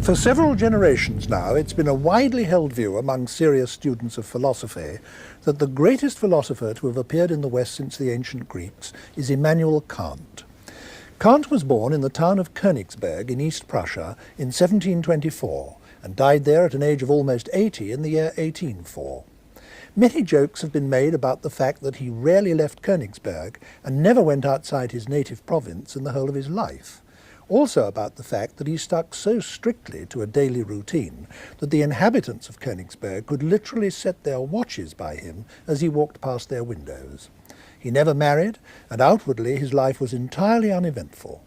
For several generations now, it's been a widely held view among serious students of philosophy that the greatest philosopher to have appeared in the West since the ancient Greeks is Immanuel Kant. Kant was born in the town of Königsberg in East Prussia in 1724 and died there at an age of almost 80 in the year 1804. Many jokes have been made about the fact that he rarely left Königsberg and never went outside his native province in the whole of his life. Also about the fact that he stuck so strictly to a daily routine that the inhabitants of Königsberg could literally set their watches by him as he walked past their windows. He never married, and outwardly his life was entirely uneventful.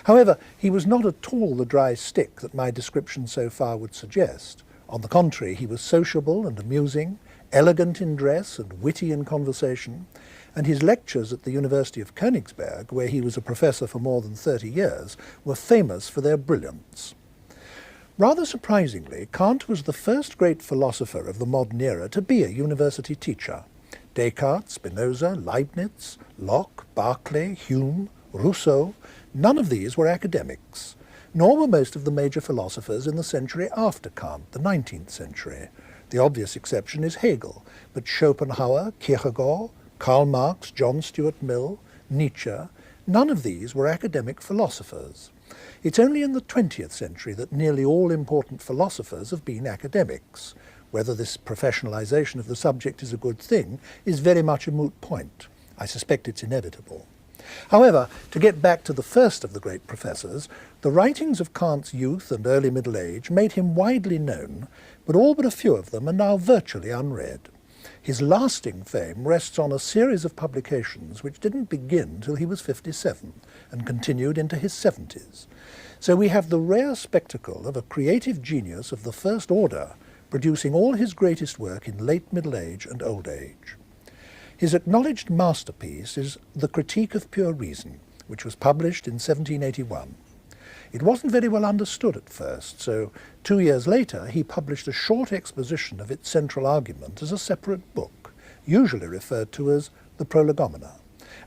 However, he was not at all the dry stick that my description so far would suggest. On the contrary, he was sociable and amusing, elegant in dress and witty in conversation, and his lectures at the University of Königsberg, where he was a professor for more than 30 years, were famous for their brilliance. Rather surprisingly, Kant was the first great philosopher of the modern era to be a university teacher. Descartes, Spinoza, Leibniz, Locke, Berkeley, Hume, Rousseau, none of these were academics, nor were most of the major philosophers in the century after Kant, the 19th century. The obvious exception is Hegel, but Schopenhauer, Kierkegaard, Karl Marx, John Stuart Mill, Nietzsche, none of these were academic philosophers. It's only in the 20th century that nearly all important philosophers have been academics. Whether this professionalization of the subject is a good thing is very much a moot point. I suspect it's inevitable. However, to get back to the first of the great professors, the writings of Kant's youth and early middle age made him widely known, but all but a few of them are now virtually unread. His lasting fame rests on a series of publications which didn't begin till he was 57 and continued into his 70s. So we have the rare spectacle of a creative genius of the first order producing all his greatest work in late middle age and old age. His acknowledged masterpiece is The Critique of Pure Reason, which was published in 1781. It wasn't very well understood at first, so 2 years later he published a short exposition of its central argument as a separate book, usually referred to as the Prolegomena,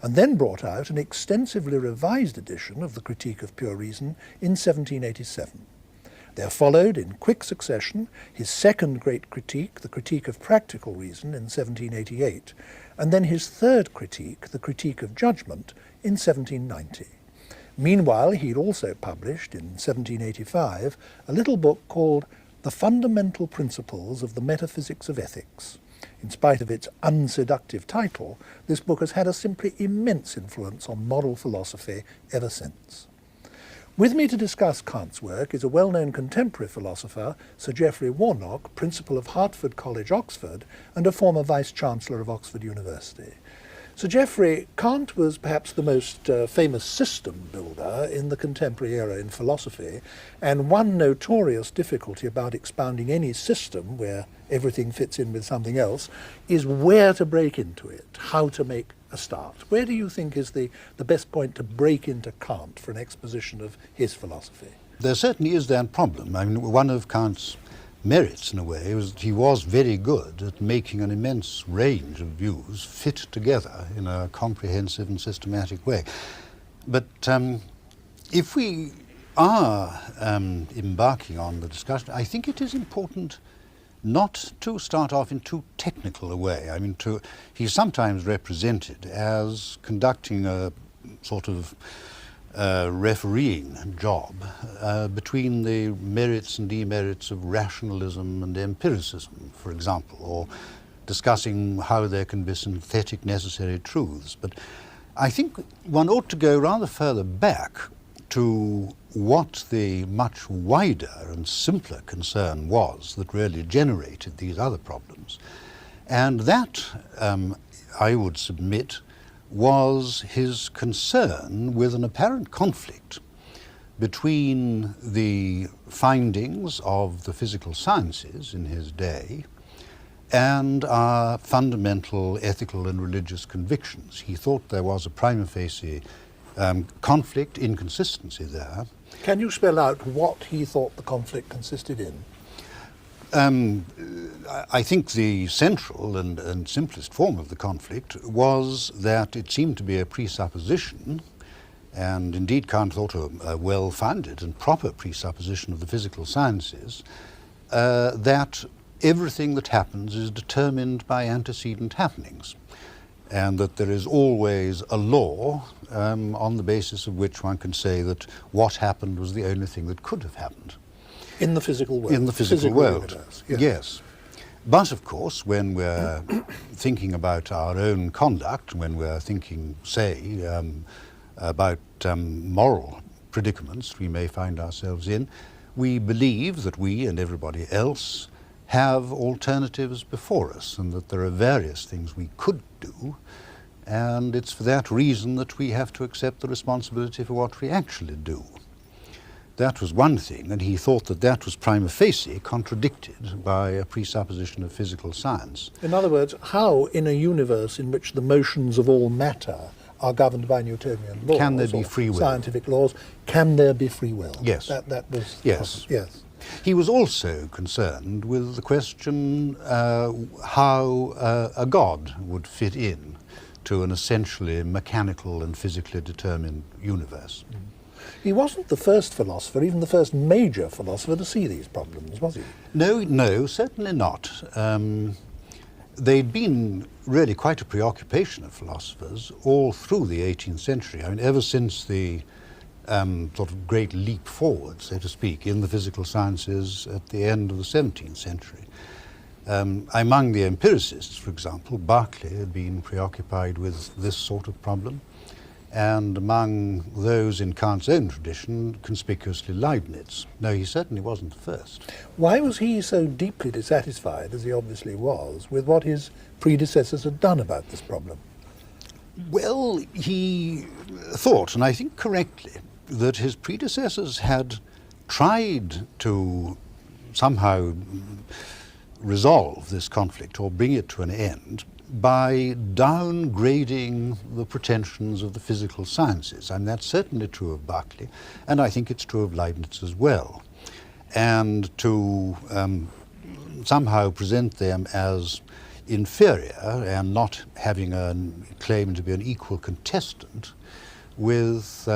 and then brought out an extensively revised edition of the Critique of Pure Reason in 1787. There followed, in quick succession, his second great critique, the Critique of Practical Reason, in 1788, and then his third critique, the Critique of Judgment, in 1790. Meanwhile, he'd also published, in 1785, a little book called The Fundamental Principles of the Metaphysics of Ethics. In spite of its unseductive title, this book has had a simply immense influence on moral philosophy ever since. With me to discuss Kant's work is a well-known contemporary philosopher, Sir Geoffrey Warnock, Principal of Hertford College, Oxford, and a former Vice-Chancellor of Oxford University. Sir Geoffrey, Kant was perhaps the most famous system builder in the contemporary era in philosophy, and one notorious difficulty about expounding any system where everything fits in with something else is where to break into it, how to make a start. Where do you think is the best point to break into Kant for an exposition of his philosophy? There certainly is that problem. I mean, one of Kant's merits, in a way, was that he was very good at making an immense range of views fit together in a comprehensive and systematic way. But if we are embarking on the discussion, I think it is important not to start off in too technical a way. I mean, he's sometimes represented as conducting a sort of refereeing job between the merits and demerits of rationalism and empiricism, for example, or discussing how there can be synthetic necessary truths. But I think one ought to go rather further back to what the much wider and simpler concern was that really generated these other problems. And that, I would submit, was his concern with an apparent conflict between the findings of the physical sciences in his day and our fundamental ethical and religious convictions. He thought there was a prima facie conflict, inconsistency there. Can you spell out what he thought the conflict consisted in? I think the central and simplest form of the conflict was that it seemed to be a presupposition and indeed Kant thought a well-founded and proper presupposition of the physical sciences, that everything that happens is determined by antecedent happenings, and that there is always a law on the basis of which one can say that what happened was the only thing that could have happened. In the physical world. In the physical world, universe, yes. Yes. But of course, when we're thinking about our own conduct, when we're thinking, say, about moral predicaments we may find ourselves in, we believe that we and everybody else have alternatives before us, and that there are various things we could do, and it's for that reason that we have to accept the responsibility for what we actually do. That was one thing, and he thought that that was prima facie contradicted by a presupposition of physical science. In other words, how in a universe in which the motions of all matter are governed by Newtonian laws, can there be free will? Scientific laws, can there be free will? Yes. That was... Yes. Yes. He was also concerned with the question how a god would fit in to an essentially mechanical and physically determined universe. Mm. He wasn't the first philosopher, even the first major philosopher, to see these problems, was he? No, certainly not. They'd been really quite a preoccupation of philosophers all through the 18th century. I mean, ever since the sort of great leap forward, so to speak, in the physical sciences at the end of the 17th century. Among the empiricists, for example, Berkeley had been preoccupied with this sort of problem, and among those in Kant's own tradition, conspicuously Leibniz. No, he certainly wasn't the first. Why was he so deeply dissatisfied, as he obviously was, with what his predecessors had done about this problem? Well, he thought, and I think correctly, that his predecessors had tried to somehow resolve this conflict or bring it to an end by downgrading the pretensions of the physical sciences. And that's certainly true of Berkeley, and I think it's true of Leibniz as well. And to somehow present them as inferior and not having a claim to be an equal contestant with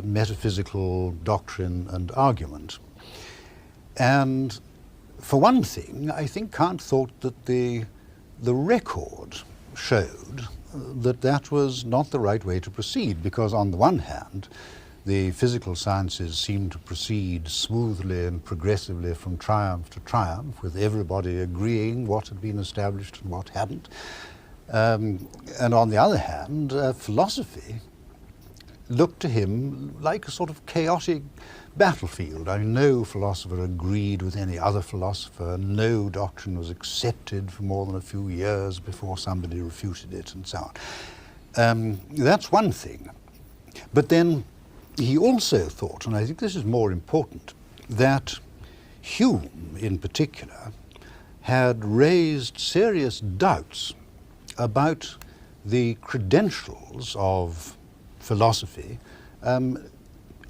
metaphysical doctrine and argument. And for one thing, I think Kant thought that the record showed that that was not the right way to proceed, because on the one hand, the physical sciences seemed to proceed smoothly and progressively from triumph to triumph, with everybody agreeing what had been established and what hadn't. And on the other hand, philosophy looked to him like a sort of chaotic battlefield. I mean, no philosopher agreed with any other philosopher. No doctrine was accepted for more than a few years before somebody refuted it, and so on. That's one thing. But then he also thought, and I think this is more important, that Hume in particular had raised serious doubts about the credentials of philosophy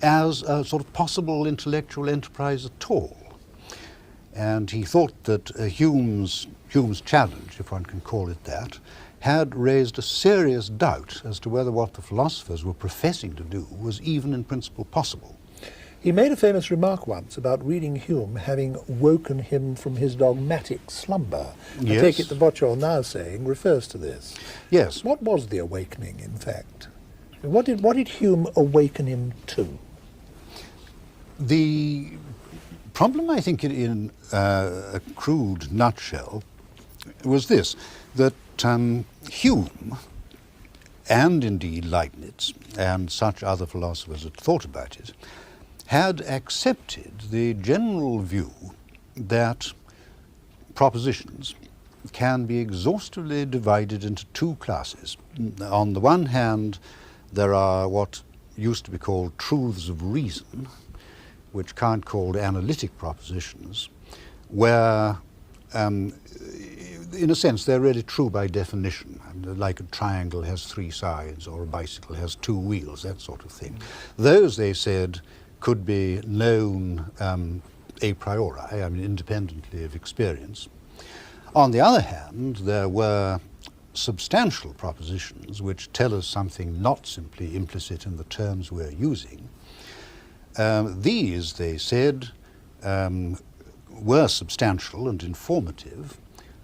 as a sort of possible intellectual enterprise at all. And he thought that Hume's challenge, if one can call it that, had raised a serious doubt as to whether what the philosophers were professing to do was even in principle possible. He made a famous remark once about reading Hume having woken him from his dogmatic slumber. Yes. I take it that what you're now saying refers to this. Yes. What was the awakening, in fact? What did Hume awaken him to? The problem, I think, in a crude nutshell, was this, that Hume, and indeed Leibniz, and such other philosophers had thought about it, had accepted the general view that propositions can be exhaustively divided into two classes. On the one hand, there are what used to be called truths of reason, which Kant called analytic propositions, where, in a sense, they're really true by definition. Like a triangle has three sides, or a bicycle has two wheels, that sort of thing. Those, they said, could be known a priori, I mean, independently of experience. On the other hand, there were substantial propositions which tell us something not simply implicit in the terms we're using, these, they said, were substantial and informative,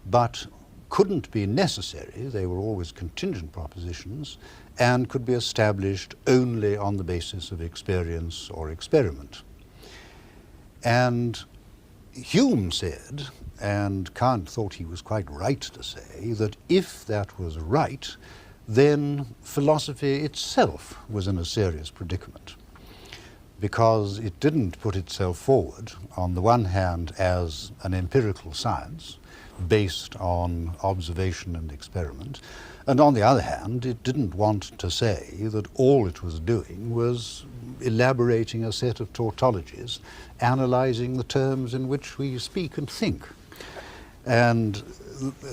but couldn't be necessary. They were always contingent propositions and could be established only on the basis of experience or experiment. And Hume said, and Kant thought he was quite right to say, that if that was right, then philosophy itself was in a serious predicament, because it didn't put itself forward, on the one hand, as an empirical science based on observation and experiment, and on the other hand, it didn't want to say that all it was doing was elaborating a set of tautologies, analyzing the terms in which we speak and think. And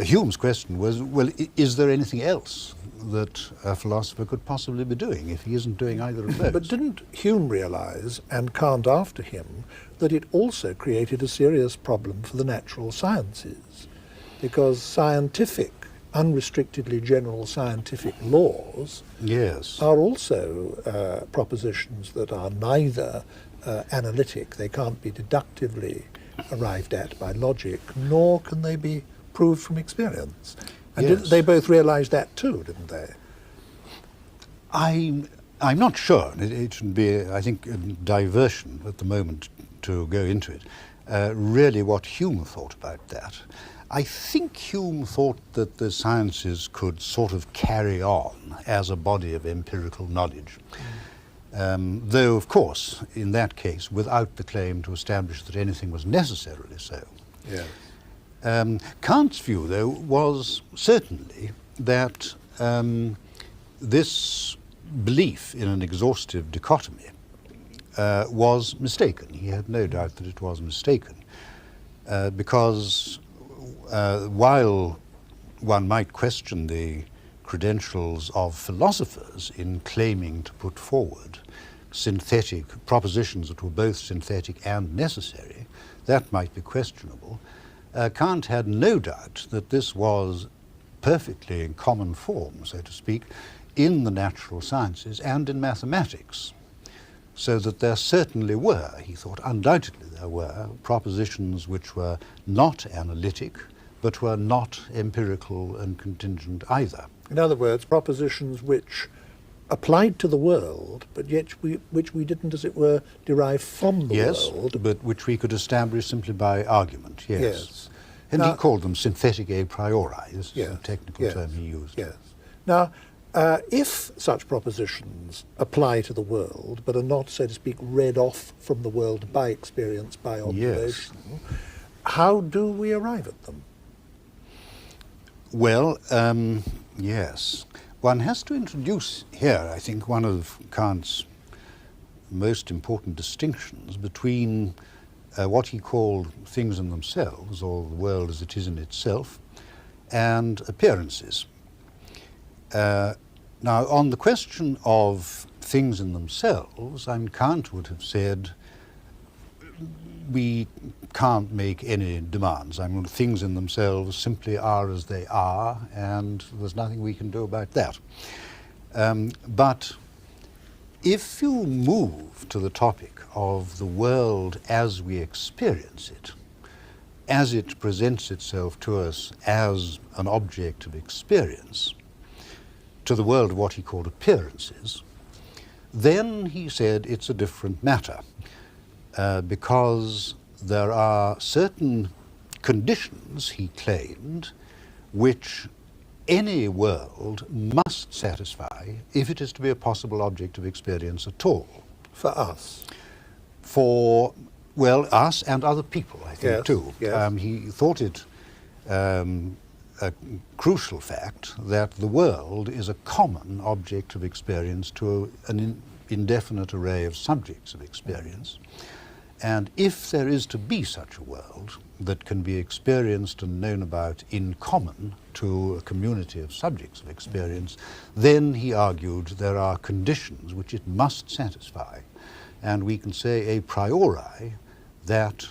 Hume's question was, well, is there anything else that a philosopher could possibly be doing if he isn't doing either of those? But didn't Hume realize, and Kant after him, that it also created a serious problem for the natural sciences? Because scientific, unrestrictedly general scientific laws Yes. are also propositions that are neither analytic, they can't be deductively arrived at by logic, nor can they be proved from experience. And Yes. they both realized that too, didn't they? I'm not sure. It should be, I think, a diversion at the moment to go into it. Really what Hume thought about that. I think Hume thought that the sciences could sort of carry on as a body of empirical knowledge. Though, of course, in that case, without the claim to establish that anything was necessarily so. Yes. Kant's view, though, was certainly that this belief in an exhaustive dichotomy was mistaken. He had no doubt that it was mistaken, because while one might question the credentials of philosophers in claiming to put forward synthetic propositions that were both synthetic and necessary, that might be questionable. Kant had no doubt that this was perfectly in common form, so to speak, in the natural sciences and in mathematics. So that there certainly were, he thought, undoubtedly there were, propositions which were not analytic, but were not empirical and contingent either. In other words, propositions which applied to the world, but yet which we didn't, as it were, derive from the world. Yes, but which we could establish simply by argument, yes. Yes. And Now, he called them synthetic a priori. This yes, is a technical yes, term he used. Yes. Now, if such propositions apply to the world, but are not, so to speak, read off from the world by experience, by observation, how do we arrive at them? Well, yes. One has to introduce here, I think, one of Kant's most important distinctions between what he called things in themselves, or the world as it is in itself, and appearances. Now, on the question of things in themselves, Kant would have said, we can't make any demands. Things in themselves simply are as they are, and there's nothing we can do about that. But if you move to the topic of the world as we experience it, as it presents itself to us as an object of experience, to the world of what he called appearances, then he said it's a different matter. Because there are certain conditions, he claimed, which any world must satisfy if it is to be a possible object of experience at all. For us? For, well, us and other people, I think, yes, too. Yes. He thought it a crucial fact that the world is a common object of experience to an indefinite array of subjects of experience. And if there is to be such a world that can be experienced and known about in common to a community of subjects of experience, then, he argued, there are conditions which it must satisfy. And we can say a priori that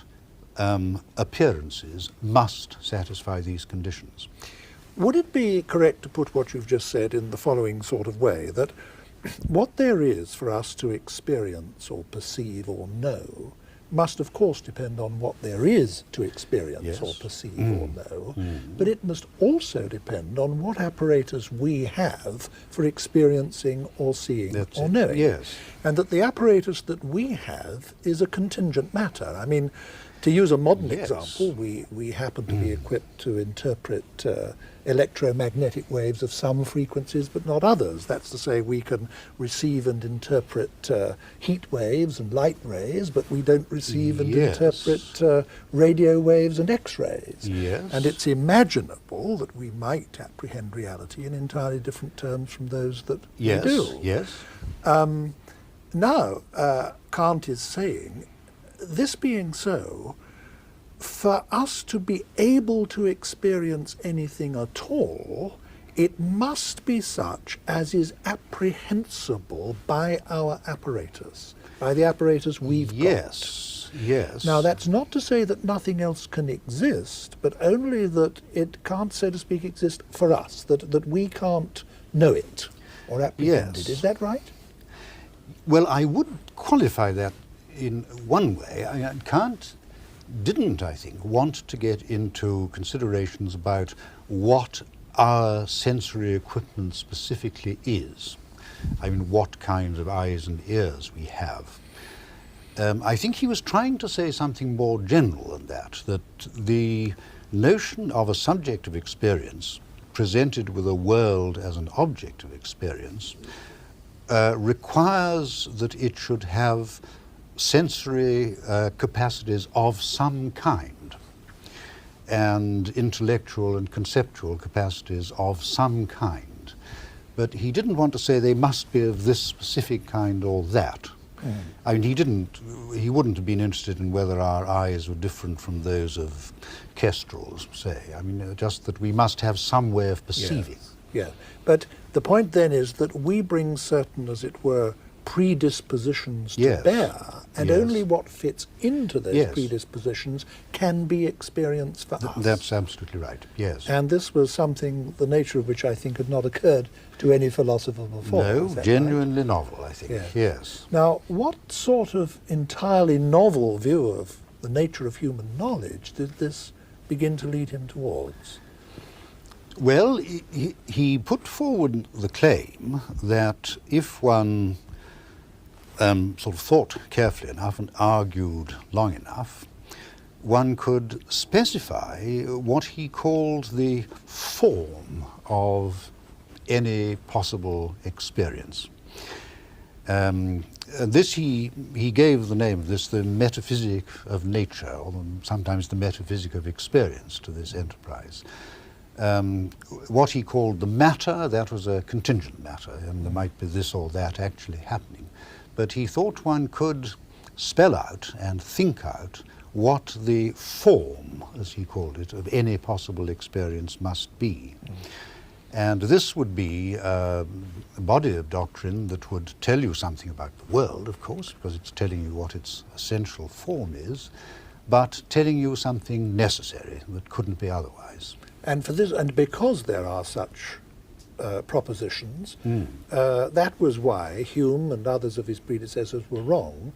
appearances must satisfy these conditions. would it be correct to put what you've just said in the following sort of way, that what there is for us to experience or perceive or know must of course depend on what there is to experience Yes. or perceive or know, but it must also depend on what apparatus we have for experiencing or seeing That's or it. knowing. Yes. And that the apparatus that we have is a contingent matter. I mean, to use a modern Yes. example, we happen to be equipped to interpret electromagnetic waves of some frequencies but not others. That's to say, we can receive and interpret heat waves and light rays, but we don't receive and Yes. interpret radio waves and X-rays. Yes. And it's imaginable that we might apprehend reality in entirely different terms from those that Yes. we do. Yes. Now, Kant is saying, this being so, for us to be able to experience anything at all, it must be such as is apprehensible by our apparatus, by the apparatus we've got. Yes. Yes. Now, that's not to say that nothing else can exist, but only that it can't, so to speak, exist for us, that we can't know it or apprehend Yes. it. Is that right? Well, I would qualify that in one way. Kant didn't, I think, want to get into considerations about what our sensory equipment specifically is. I mean, what kinds of eyes and ears we have. I think he was trying to say something more general than that the notion of a subject of experience presented with a world as an object of experience requires that it should have sensory capacities of some kind and intellectual and conceptual capacities of some kind. But he didn't want to say they must be of this specific kind or that. I mean, he wouldn't have been interested in whether our eyes were different from those of kestrels, say. I mean, just that we must have some way of perceiving. Yeah, but the point then is that we bring certain, as it were, predispositions to Yes. bear, and Yes. only what fits into those Yes. predispositions can be experienced for us. That's absolutely right, yes. And this was something, the nature of which I think had not occurred to any philosopher before. No, is that genuinely novel, I think, Yes. yes. Now, what sort of entirely novel view of the nature of human knowledge did this begin to lead him towards? Well, he put forward the claim that if one sort of thought carefully enough and argued long enough, one could specify what he called the form of any possible experience. This he gave the name of this the metaphysic of nature, or sometimes the metaphysic of experience to this enterprise. What he called the matter, that was a contingent matter, and there might be this or that actually happening. But he thought one could spell out and think out what the form, as he called it, of any possible experience must be. And this would be a body of doctrine that would tell you something about the world, of course, because it's telling you what its essential form is, but telling you something necessary that couldn't be otherwise. And for this, and because there are such propositions, that was why Hume and others of his predecessors were wrong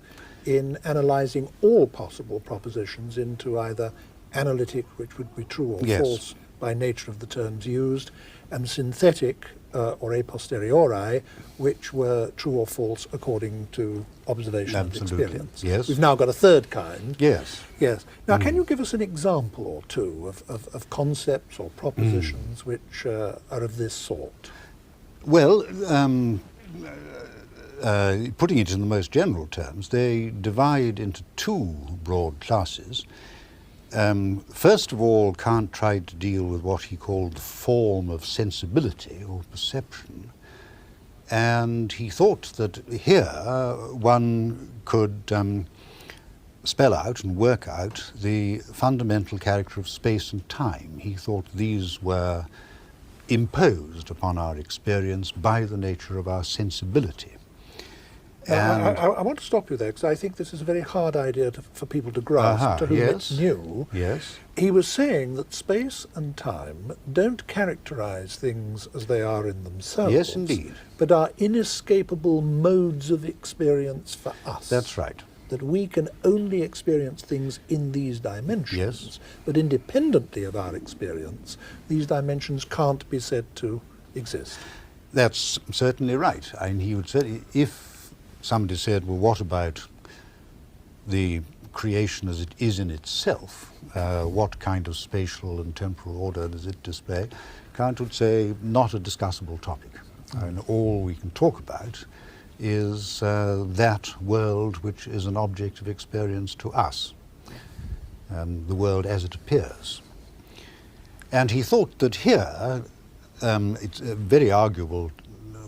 in analysing all possible propositions into either analytic, which would be true or Yes. false by nature of the terms used, and synthetic, or a posteriori, which were true or false according to observation Absolutely. and experience. Yes. We've now got a third kind. Yes. Yes. Now, can you give us an example or two of concepts or propositions which are of this sort? Well, putting it in the most general terms, they divide into two broad classes. First of all, Kant tried to deal with what he called the form of sensibility or perception. And he thought that here one could spell out and work out the fundamental character of space and time. He thought these were imposed upon our experience by the nature of our sensibility. I want to stop you there, because I think this is a very hard idea for people to grasp, to whom it's new. Yes. He was saying that space and time don't characterize things as they are in themselves. Yes, indeed. But are inescapable modes of experience for us. That's right. That we can only experience things in these dimensions. Yes. But independently of our experience, these dimensions can't be said to exist. That's certainly right. And he would say, if somebody said, well, what about the creation as it is in itself? What kind of spatial and temporal order does it display? Kant would say, not a discussable topic. And all we can talk about is that world which is an object of experience to us, the world as it appears. And he thought that here, it's very arguable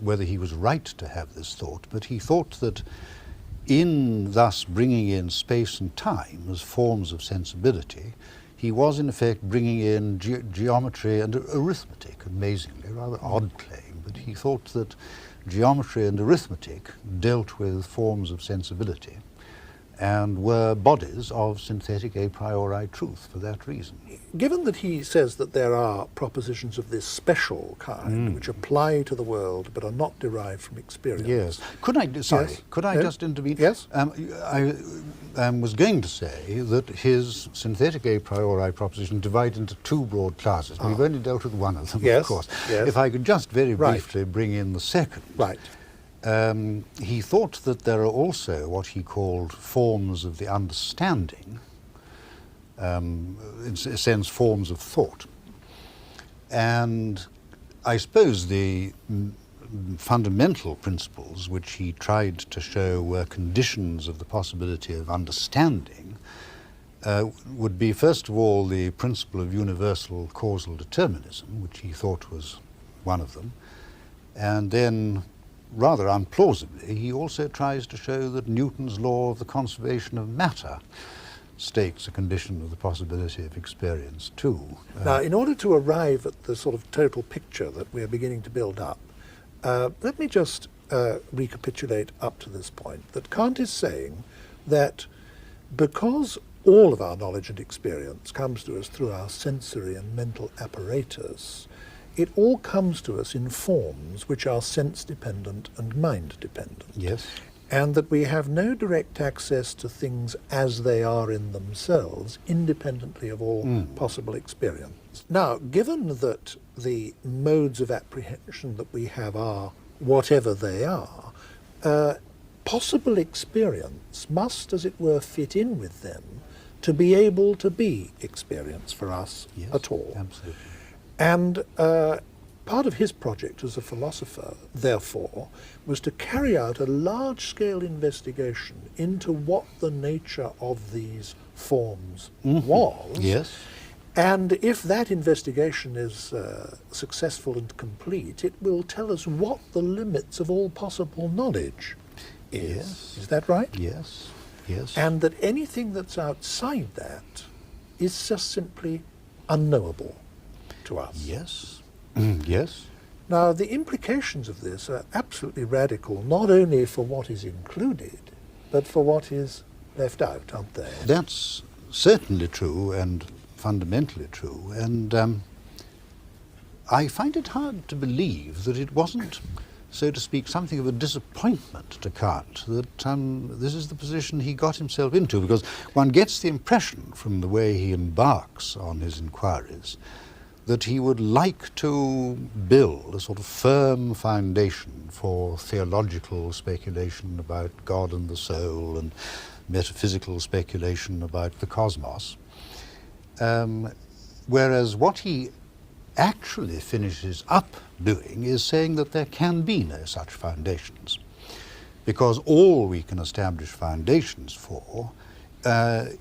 whether he was right to have this thought, but he thought that in thus bringing in space and time as forms of sensibility, he was in effect bringing in geometry and arithmetic, amazingly, rather odd claim, but he thought that geometry and arithmetic dealt with forms of sensibility and were bodies of synthetic a priori truth for that reason. Given that he says that there are propositions of this special kind which apply to the world but are not derived from experience. Yes. Could I, sorry, Yes. could I just intervene? Yes. I was going to say that his synthetic a priori proposition divided into two broad classes. We've only dealt with one of them, Yes. of course. Yes. If I could just very Right. briefly bring in the second. Right. He thought that there are also what he called forms of the understanding, in a sense forms of thought. And I suppose the fundamental principles which he tried to show were conditions of the possibility of understanding would be, first of all, the principle of universal causal determinism, which he thought was one of them, and then rather unplausibly, he also tries to show that Newton's law of the conservation of matter states a condition of the possibility of experience too. Now, in order to arrive at the sort of total picture that we're beginning to build up, let me just recapitulate up to this point, that Kant is saying that because all of our knowledge and experience comes to us through our sensory and mental apparatus, it all comes to us in forms which are sense-dependent and mind-dependent. Yes. And that we have no direct access to things as they are in themselves, independently of all possible experience. Now, given that the modes of apprehension that we have are whatever they are, possible experience must, as it were, fit in with them to be able to be experience for us at all. Absolutely. And part of his project as a philosopher, therefore, was to carry out a large-scale investigation into what the nature of these forms was. Yes. And if that investigation is successful and complete, it will tell us what the limits of all possible knowledge is. Yes. Is that right? Yes. Yes. And that anything that's outside that is just simply unknowable to us. Yes. Yes. Now, the implications of this are absolutely radical, not only for what is included, but for what is left out, aren't they? That's certainly true and fundamentally true. And I find it hard to believe that it wasn't, so to speak, something of a disappointment to Kant that this is the position he got himself into, because one gets the impression from the way he embarks on his inquiries that he would like to build a sort of firm foundation for theological speculation about God and the soul and metaphysical speculation about the cosmos. Whereas what he actually finishes up doing is saying that there can be no such foundations, because all we can establish foundations for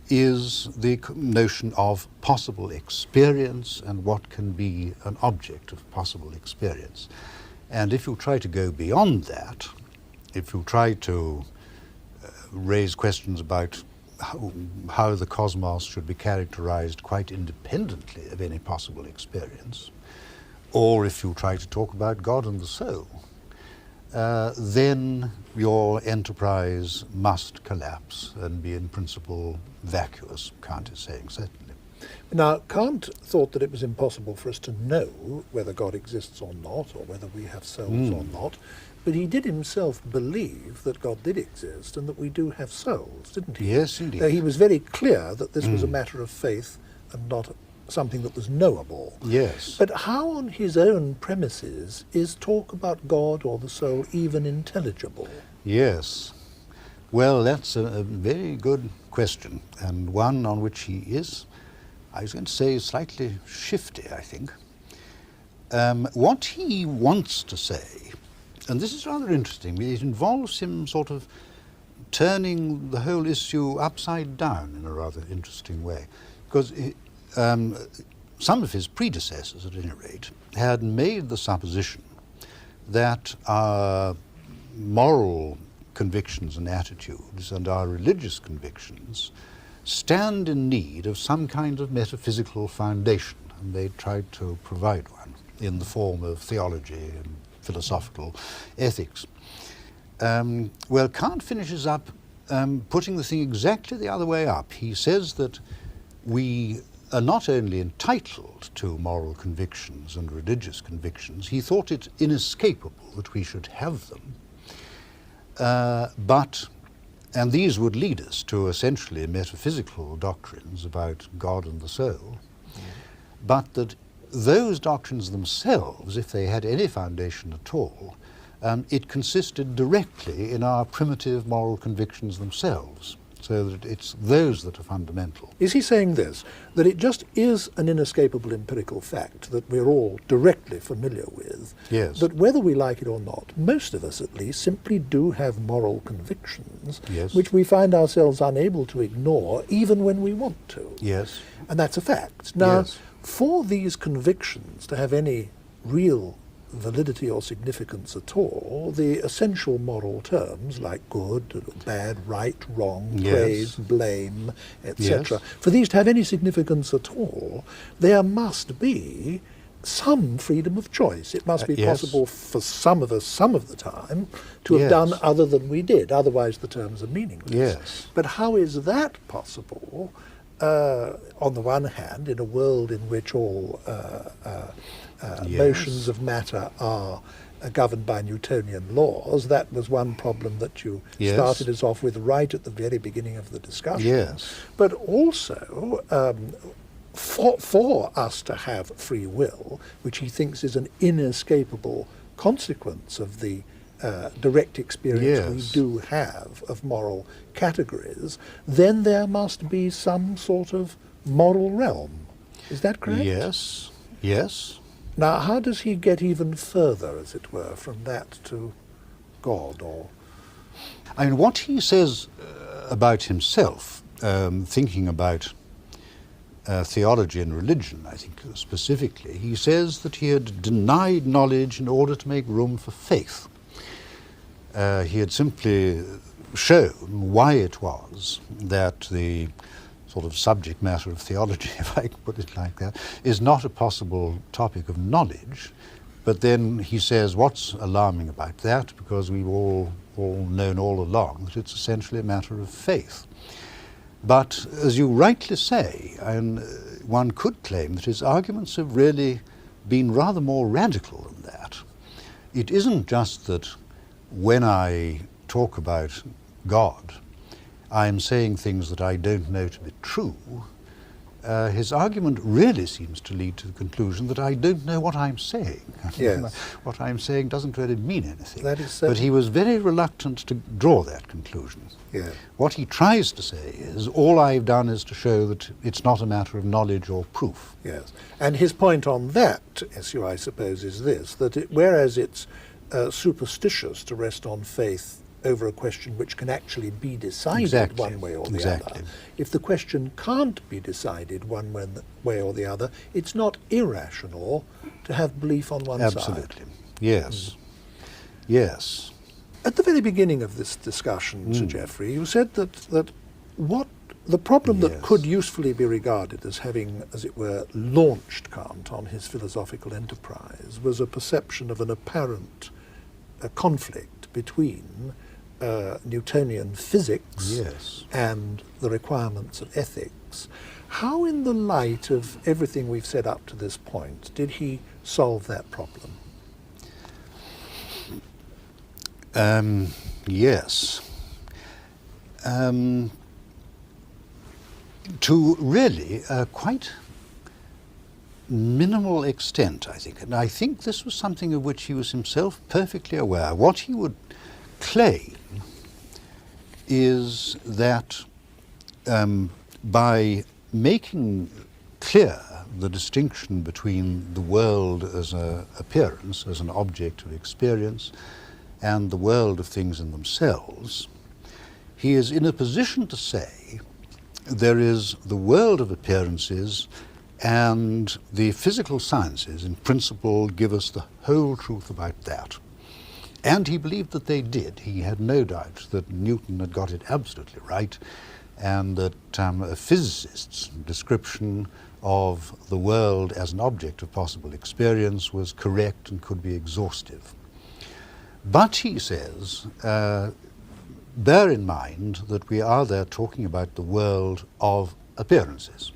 is the notion of possible experience and what can be an object of possible experience. And if you try to go beyond that, if you try to raise questions about how the cosmos should be characterized quite independently of any possible experience, or if you try to talk about God and the soul, then your enterprise must collapse and be in principle vacuous, Kant is saying, certainly. Now, Kant thought that it was impossible for us to know whether God exists or not, or whether we have souls or not, but he did himself believe that God did exist and that we do have souls, didn't he? Yes, indeed. He was very clear that this was a matter of faith and not something that was knowable. Yes. But how on his own premises is talk about God or the soul even intelligible? Yes. Well, that's a very good question, and one on which he is, I was going to say, slightly shifty, I think. What he wants to say, and this is rather interesting, it involves him sort of turning the whole issue upside down in a rather interesting way, because some of his predecessors, at any rate, had made the supposition that our moral convictions and attitudes and our religious convictions stand in need of some kind of metaphysical foundation, and they tried to provide one in the form of theology and philosophical ethics. Well, Kant finishes up putting the thing exactly the other way up. He says that we are not only entitled to moral convictions and religious convictions, he thought it inescapable that we should have them, and these would lead us to essentially metaphysical doctrines about God and the soul, but that those doctrines themselves, if they had any foundation at all, it consisted directly in our primitive moral convictions themselves, so that it's those that are fundamental. Is he saying this, that it just is an inescapable empirical fact that we're all directly familiar with, Yes. that whether we like it or not, most of us at least simply do have moral convictions, Yes. which we find ourselves unable to ignore even when we want to. Yes. And that's a fact. Now, Yes. for these convictions to have any real validity or significance at all, the essential moral terms like good, bad, right, wrong, Yes. praise, blame, etc., Yes. for these to have any significance at all, there must be some freedom of choice. It must be Yes. possible for some of us some of the time to have Yes. done other than we did, otherwise the terms are meaningless. Yes. But how is that possible, on the one hand, in a world in which all Yes. motions of matter are governed by Newtonian laws? That was one problem that you Yes. started us off with right at the very beginning of the discussion. Yes. But also, for us to have free will, which he thinks is an inescapable consequence of the direct experience we Yes. do have of moral categories, then there must be some sort of moral realm. Is that correct? Yes. Yes. Now, how does he get even further, as it were, from that to God? Or I mean, what he says about himself, thinking about theology and religion, I think specifically, he says that he had denied knowledge in order to make room for faith. He had simply shown why it was that the sort of subject matter of theology, if I can put it like that, is not a possible topic of knowledge. But then he says, what's alarming about that? Because we've all known all along that it's essentially a matter of faith. But as you rightly say, and one could claim that his arguments have really been rather more radical than that. It isn't just that when I talk about God, I'm saying things that I don't know to be true. His argument really seems to lead to the conclusion that I don't know what I'm saying. Yes. What I'm saying doesn't really mean anything. That is but he was very reluctant to draw that conclusion. yeah. What he tries to say is, all I've done is to show that it's not a matter of knowledge or proof. Yes. And his point on that issue, I suppose, is this, that whereas it's superstitious to rest on faith over a question which can actually be decided Exactly. one way or the Exactly. other, if the question can't be decided one way or the other, it's not irrational to have belief on one side. Absolutely. Yes. Yes. At the very beginning of this discussion, Sir Geoffrey, you said that what the problem that Yes. could usefully be regarded as having, as it were, launched Kant on his philosophical enterprise was a perception of an apparent a conflict between Newtonian physics Yes. and the requirements of ethics. How, in the light of everything we've said up to this point, did he solve that problem? Yes. To really quite minimal extent, I think. And I think this was something of which he was himself perfectly aware. What he would claim is that by making clear the distinction between the world as an appearance, as an object of experience, and the world of things in themselves, he is in a position to say there is the world of appearances, and the physical sciences in principle give us the whole truth about that. And he believed that they did. He had no doubt that Newton had got it absolutely right, and that a physicist's description of the world as an object of possible experience was correct and could be exhaustive. But he says, bear in mind that we are there talking about the world of appearances.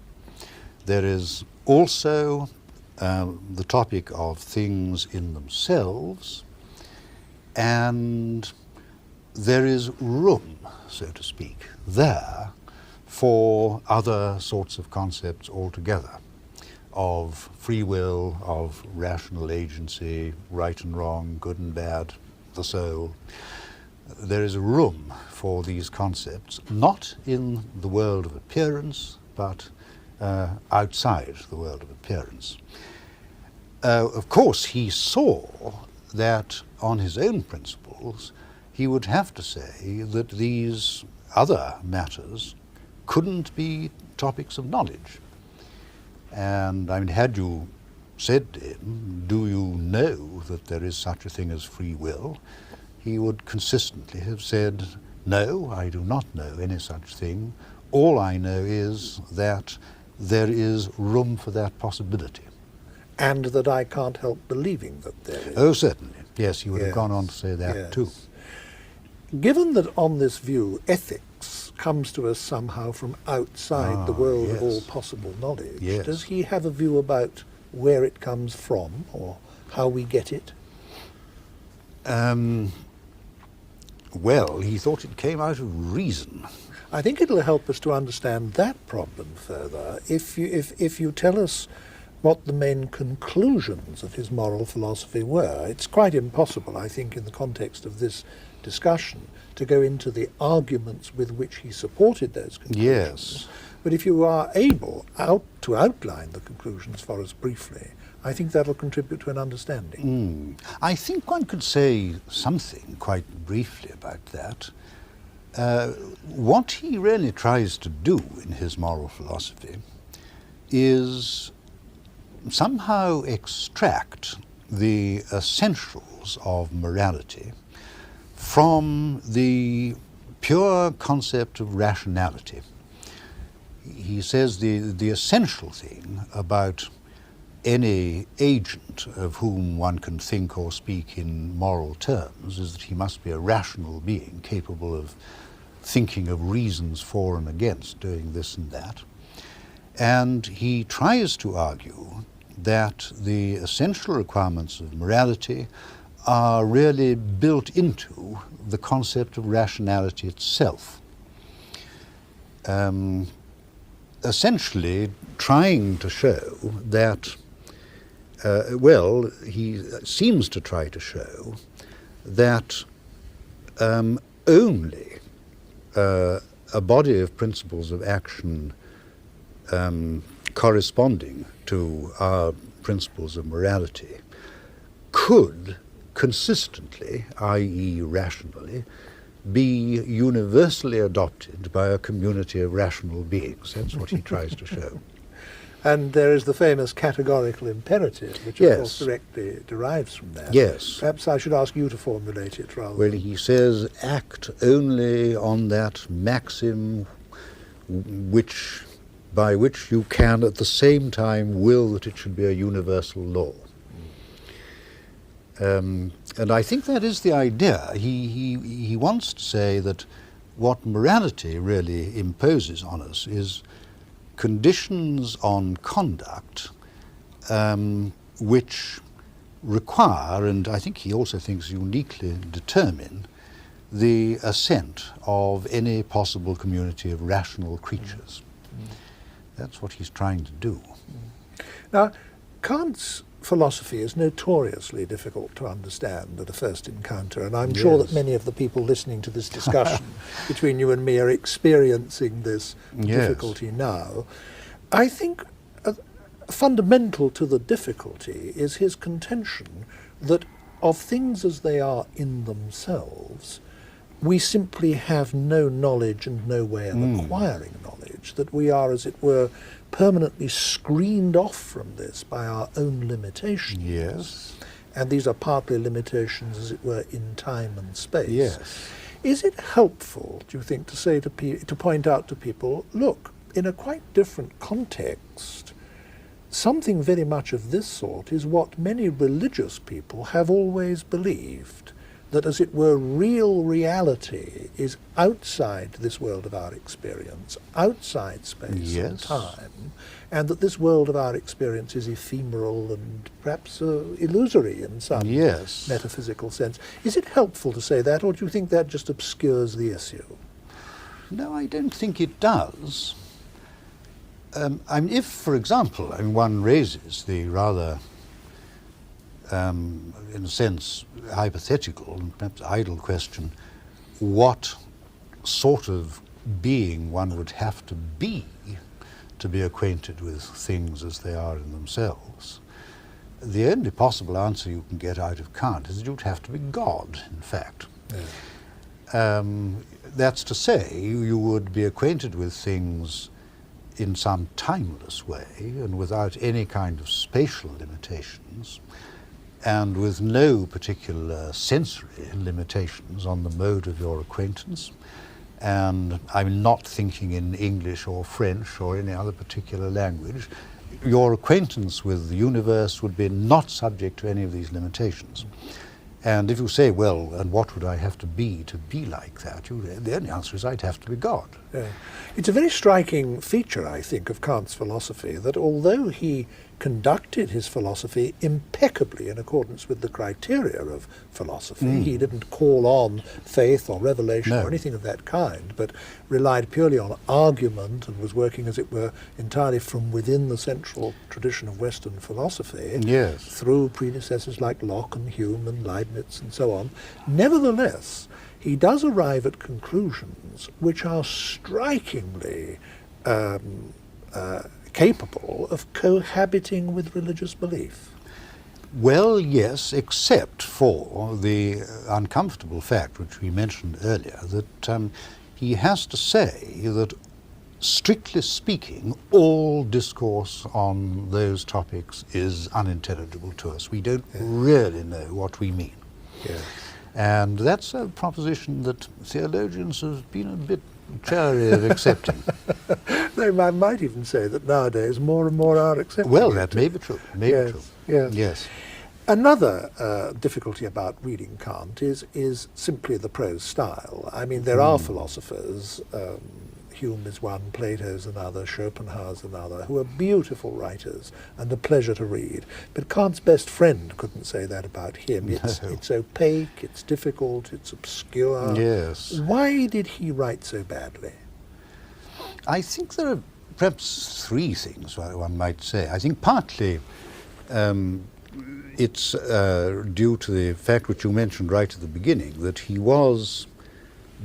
There is also the topic of things in themselves, and there is room, so to speak, there for other sorts of concepts altogether, of free will, of rational agency, right and wrong, good and bad, the soul. There is room for these concepts, not in the world of appearance, but outside the world of appearance. Of course, he saw that on his own principles, he would have to say that these other matters couldn't be topics of knowledge. And I mean, had you said to him, do you know that there is such a thing as free will? He would consistently have said, no, I do not know any such thing. All I know is that there is room for that possibility. And that I can't help believing that there is. Oh, certainly. Yes, he would have Yes. gone on to say that Yes. too. Given that on this view, ethics comes to us somehow from outside the world of yes. all possible knowledge, Yes. does he have a view about where it comes from or how we get it? Well, he thought it came out of reason. I think it'll help us to understand that problem further if you tell us what the main conclusions of his moral philosophy were. It's quite impossible, I think, in the context of this discussion, to go into the arguments with which he supported those conclusions. Yes. But if you are able to outline the conclusions for us briefly, I think that'll contribute to an understanding. I think one could say something quite briefly about that. What he really tries to do in his moral philosophy is somehow extract the essentials of morality from the pure concept of rationality. He says the essential thing about any agent of whom one can think or speak in moral terms is that he must be a rational being capable of thinking of reasons for and against doing this and that. And he tries to argue that the essential requirements of morality are really built into the concept of rationality itself. Essentially trying to show that, he seems to try to show that only a body of principles of action corresponding to our principles of morality could consistently, i.e. rationally, be universally adopted by a community of rational beings. That's what he tries to show. And there is the famous categorical imperative, which of course directly derives from that. Yes. Perhaps I should ask you to formulate it rather. Well, he says, act only on that maxim by which you can at the same time will that it should be a universal law. And I think that is the idea. He wants to say that what morality really imposes on us is conditions on conduct which require, and I think he also thinks uniquely determine, the assent of any possible community of rational creatures. That's what he's trying to do. Now, Kant's philosophy is notoriously difficult to understand at a first encounter, and I'm sure that many of the people listening to this discussion between you and me are experiencing this difficulty now. I think fundamental to the difficulty is his contention that of things as they are in themselves, we simply have no knowledge and no way of acquiring knowledge, that we are, as it were, permanently screened off from this by our own limitations. Yes. And these are partly limitations, as it were, in time and space. Yes. Is it helpful, do you think, to say to point out to people, look, in a quite different context, something very much of this sort is what many religious people have always believed, that, as it were, real reality is outside this world of our experience, outside space and time, and that this world of our experience is ephemeral and perhaps illusory in some metaphysical sense. Is it helpful to say that, or do you think that just obscures the issue? No, I don't think it does. I mean, if, for example, one raises the rather in a sense, hypothetical and perhaps idle question, what sort of being one would have to be acquainted with things as they are in themselves. The only possible answer you can get out of Kant is that you'd have to be God, in fact. That's to say, you would be acquainted with things in some timeless way and without any kind of spatial limitations, and with no particular sensory limitations on the mode of your acquaintance. And I'm not thinking in English or French or any other particular language. Your acquaintance with the universe would be not subject to any of these limitations. And if you say, well, and what would I have to be like that? The only answer is I'd have to be God. It's a very striking feature, I think, of Kant's philosophy, that although he conducted his philosophy impeccably in accordance with the criteria of philosophy, he didn't call on faith or revelation or anything of that kind, but relied purely on argument and was working, as it were, entirely from within the central tradition of Western philosophy, through predecessors like Locke and Hume and Leibniz and so on. Nevertheless, he does arrive at conclusions which are strikingly capable of cohabiting with religious belief. Well, yes, except for the uncomfortable fact, which we mentioned earlier, that he has to say that, strictly speaking, all discourse on those topics is unintelligible to us. We don't really know what we mean. And that's a proposition that theologians have been a bit chary of accepting. They might even say that nowadays more and more are accepting. Well, that may be true. Yes. Another difficulty about reading Kant is simply the prose style. I mean, there are philosophers, Hume is one, Plato's another, Schopenhauer's another, who are beautiful writers and a pleasure to read. But Kant's best friend couldn't say that about him. It's opaque, it's difficult, it's obscure. Yes. Why did he write so badly? I think there are perhaps three things one might say. I think partly it's due to the fact which you mentioned right at the beginning, that he was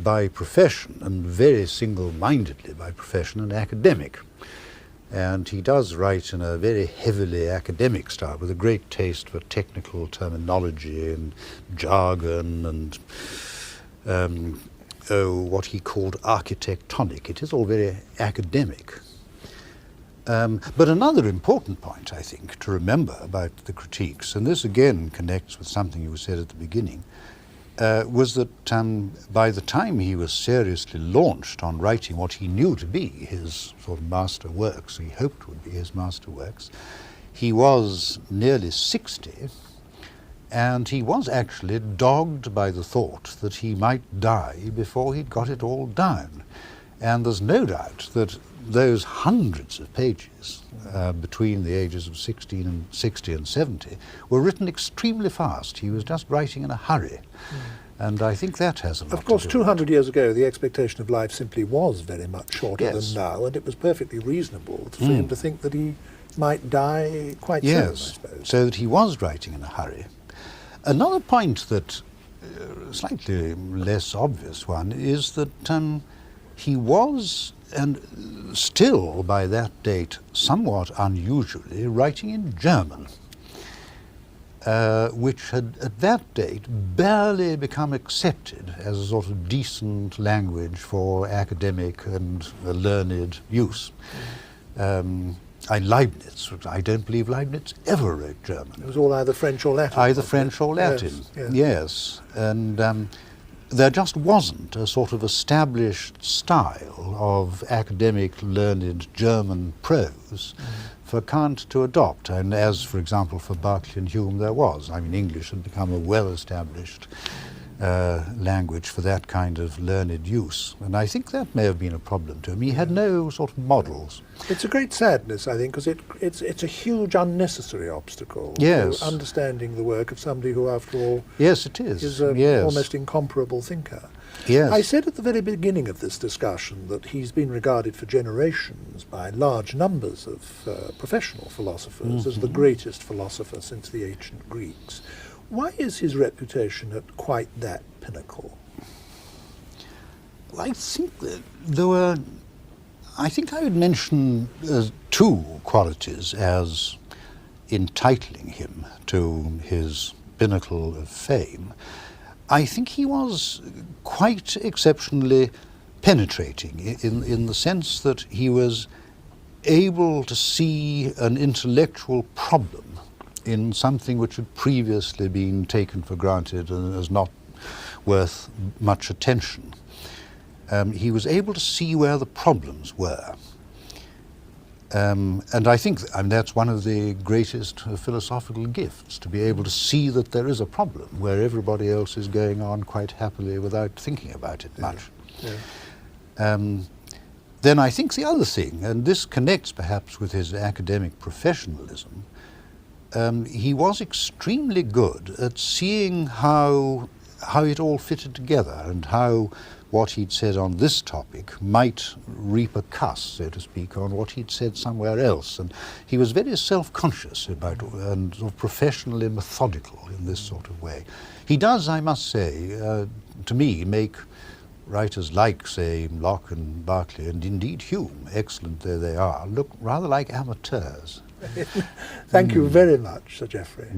by profession, and very single-mindedly by profession, an academic. And he does write in a very heavily academic style, with a great taste for technical terminology and jargon and what he called architectonic. It is all very academic. But another important point, I think, to remember about the critiques, and this again connects with something you said at the beginning, was that by the time he was seriously launched on writing what he knew to be his sort of master works, he hoped would be his master works, he was nearly 60, And he was actually dogged by the thought that he might die before he'd got it all down. And there's no doubt that those hundreds of pages between the ages of 60 and 70 were written extremely fast. He was just writing in a hurry. And I think that has a lot to do Of course, with 200 years ago, the expectation of life simply was very much shorter Yes. than now, and it was perfectly reasonable for him to think that he might die quite soon, I Yes, suppose. so that he was writing in a hurry. Another point that, slightly less obvious one, is that he was, and still by that date, somewhat unusually, writing in German, which had at that date barely become accepted as a sort of decent language for academic and learned use. Leibniz, I don't believe Leibniz ever wrote German. It was all either French or Latin. Either wasn't French it? or Latin, Yes. yes. And there just wasn't a sort of established style of academic, learned German prose for Kant to adopt, and as, for example, for Berkeley and Hume there was. I mean, English had become a well-established language for that kind of learned use, and I think that may have been a problem to him. He had no sort of models. It's a great sadness, I think, because it's a huge unnecessary obstacle Yes. to understanding the work of somebody who, after all, Yes, it is. is an Yes. almost incomparable thinker. Yes. I said at the very beginning of this discussion that he's been regarded for generations by large numbers of professional philosophers as the greatest philosopher since the ancient Greeks. Why is his reputation at quite that pinnacle? I think that there were, I think I would mention two qualities as entitling him to his pinnacle of fame. I think he was quite exceptionally penetrating in the sense that he was able to see an intellectual problem in something which had previously been taken for granted and as not worth much attention. He was able to see where the problems were. And I think that's one of the greatest philosophical gifts, to be able to see that there is a problem where everybody else is going on quite happily without thinking about it much. Yeah. Then I think the other thing, and this connects perhaps with his academic professionalism, he was extremely good at seeing how it all fitted together and how what he'd said on this topic might repercuss, so to speak, on what he'd said somewhere else. And he was very self-conscious about and sort of professionally methodical in this sort of way. He does, I must say, to me, make writers like, say, Locke and Berkeley, and indeed Hume, excellent though they are, look rather like amateurs. Thank you very much, Sir Geoffrey.